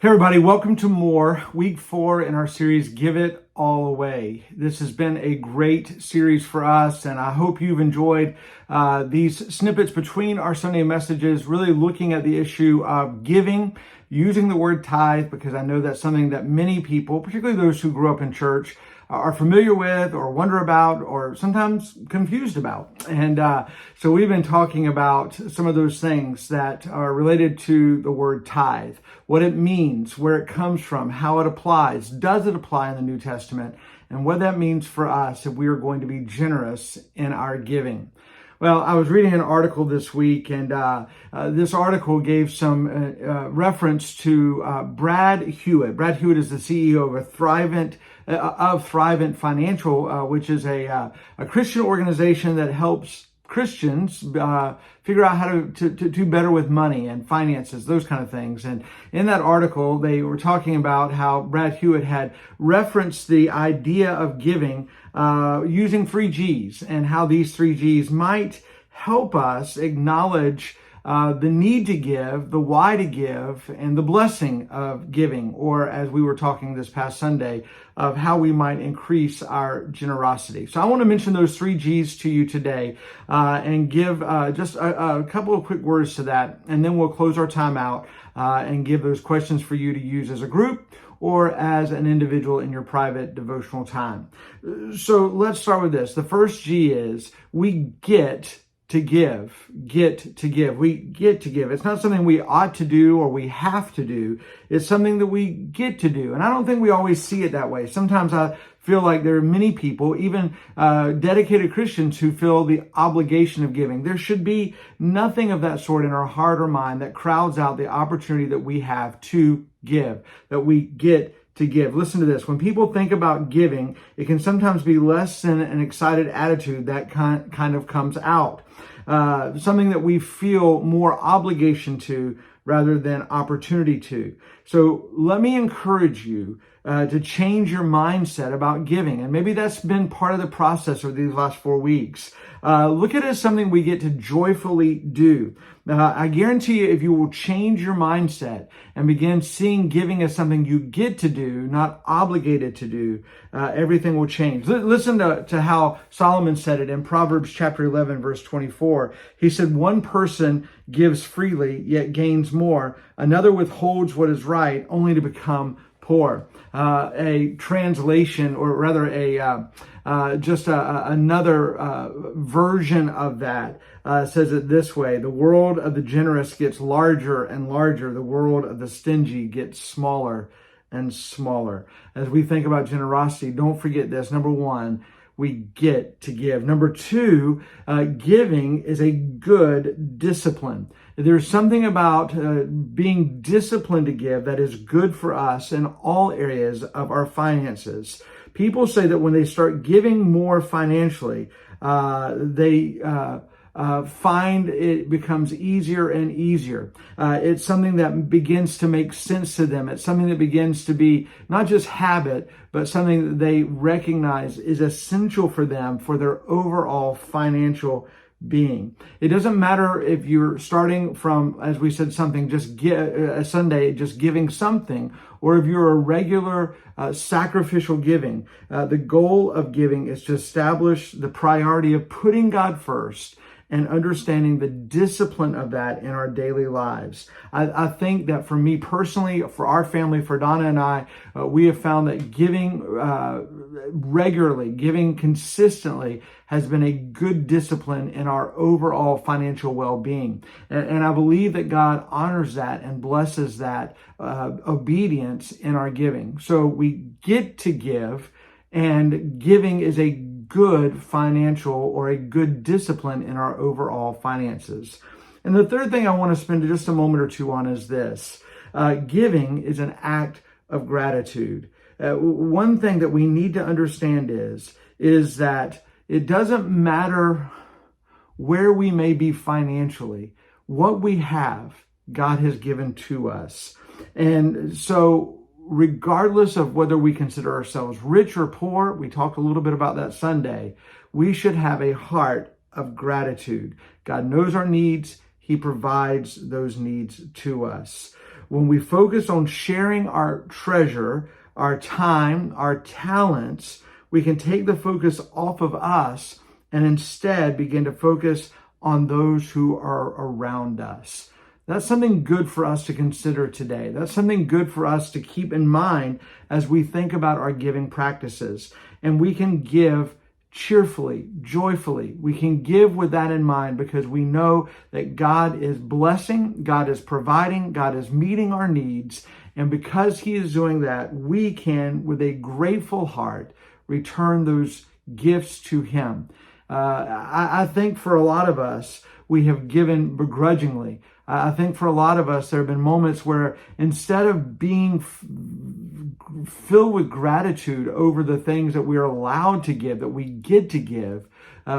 Hey everybody, welcome to more week 4 in our series, Give It All Away. This has been a great series for us, and I hope you've enjoyed these snippets between our Sunday messages, really looking at the issue of giving, using the word tithe, because I know that's something that many people, particularly those who grew up in church, are familiar with or wonder about or sometimes confused about. And so we've been talking about some of those things that are related to the word tithe, what it means, where it comes from, how it applies, does it apply in the New Testament, and what that means for us if we are going to be generous in our giving. Well, I was reading an article this week, and this article gave some reference to Brad Hewitt. Brad Hewitt is the CEO of Thrivent Financial, which is a Christian organization that helps Christians figure out how to do better with money and finances, those kind of things. And in that article, they were talking about how Brad Hewitt had referenced the idea of giving using 3 G's, and how these 3 G's might help us acknowledge the need to give, the why to give, and the blessing of giving, or as we were talking this past Sunday, of how we might increase our generosity. So I want to mention those 3 G's to you today and give just a couple of quick words to that, and then we'll close our time out and give those questions for you to use as a group or as an individual in your private devotional time. So let's start with this. The first G is we get to give. Get to give. We get to give. It's not something we ought to do or we have to do. It's something that we get to do. And I don't think we always see it that way. Sometimes I feel like there are many people, even dedicated Christians, who feel the obligation of giving. There should be nothing of that sort in our heart or mind that crowds out the opportunity that we have to give, that we get to give. Listen to this. When people think about giving, it can sometimes be less than an excited attitude that kind of comes out. Something that we feel more obligation to rather than opportunity to. So let me encourage you to change your mindset about giving. And maybe that's been part of the process of these last 4 weeks. Look at it as something we get to joyfully do. I guarantee you, if you will change your mindset and begin seeing giving as something you get to do, not obligated to do, everything will change. Listen to how Solomon said it in Proverbs chapter 11, verse 24. He said, one person gives freely, yet gains more. Another withholds what is right, only to become poor. A translation, or rather another version of that says it this way: the world of the generous gets larger and larger. The world of the stingy gets smaller and smaller. As we think about generosity, don't forget this. Number 1, we get to give. Number 2, giving is a good discipline. There's something about being disciplined to give that is good for us in all areas of our finances. People say that when they start giving more financially, they find it becomes easier and easier. It's something that begins to make sense to them. It's something that begins to be not just habit, but something that they recognize is essential for them for their overall financial being. It doesn't matter if you're starting from, as we said, something, just a Sunday, just giving something, or if you're a regular sacrificial giving. The goal of giving is to establish the priority of putting God first and understanding the discipline of that in our daily lives. I think that for me personally, for our family, for Donna and I, we have found that giving regularly, giving consistently has been a good discipline in our overall financial well-being. And I believe that God honors that and blesses that obedience in our giving. So we get to give, and giving is a good financial or a good discipline in our overall finances. And the third thing I want to spend just a moment or two on is this. Giving is an act of gratitude. One thing that we need to understand is that it doesn't matter where we may be financially. What we have, God has given to us. And so regardless of whether we consider ourselves rich or poor, we talked a little bit about that Sunday, we should have a heart of gratitude. God knows our needs. He provides those needs to us. When we focus on sharing our treasure, our time, our talents, we can take the focus off of us and instead begin to focus on those who are around us. That's something good for us to consider today. That's something good for us to keep in mind as we think about our giving practices. And we can give cheerfully, joyfully. We can give with that in mind because we know that God is blessing, God is providing, God is meeting our needs. And because He is doing that, we can, with a grateful heart, return those gifts to Him. I think for a lot of us, we have given begrudgingly. I think for a lot of us, there have been moments where instead of being filled with gratitude over the things that we are allowed to give, that we get to give,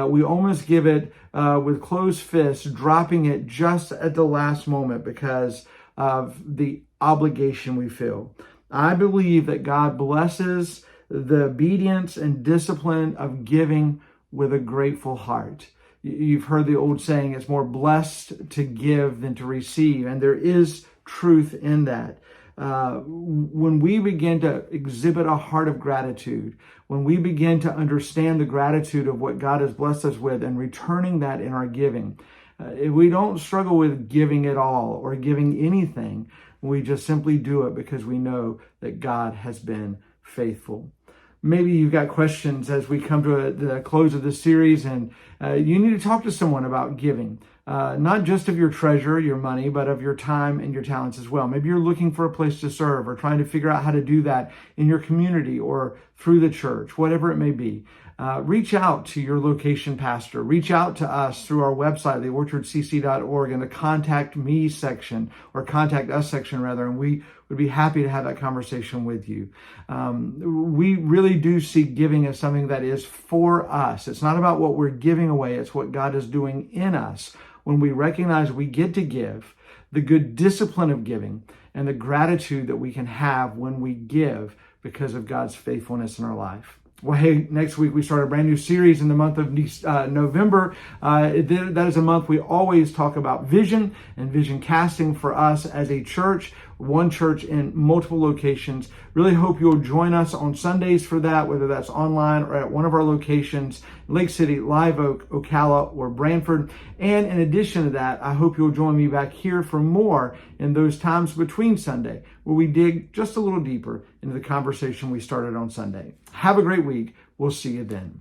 we almost give it with closed fists, dropping it just at the last moment because of the obligation we feel. I believe that God blesses the obedience and discipline of giving with a grateful heart. You've heard the old saying, it's more blessed to give than to receive. And there is truth in that. When we begin to exhibit a heart of gratitude, when we begin to understand the gratitude of what God has blessed us with and returning that in our giving, we don't struggle with giving it all or giving anything. We just simply do it because we know that God has been faithful. Maybe you've got questions as we come to the close of this series, and you need to talk to someone about giving, not just of your treasure, your money, but of your time and your talents as well. Maybe you're looking for a place to serve or trying to figure out how to do that in your community or through the church, whatever it may be. Reach out to your location pastor. Reach out to us through our website, theorchardcc.org, in the contact me section, or contact us section rather, and we would be happy to have that conversation with you. We really do see giving as something that is for us. It's not about what we're giving away. It's what God is doing in us when we recognize we get to give, the good discipline of giving, and the gratitude that we can have when we give because of God's faithfulness in our life. Well, hey, next week we start a brand new series in the month of November. That is a month we always talk about vision and vision casting for us as a church, one church in multiple locations. Really hope you'll join us on Sundays for that, whether that's online or at one of our locations, Lake City, Live Oak, Ocala, or Brantford. And in addition to that, I hope you'll join me back here for more in those times between Sunday, where we dig just a little deeper into the conversation we started on Sunday. Have a great week. We'll see you then.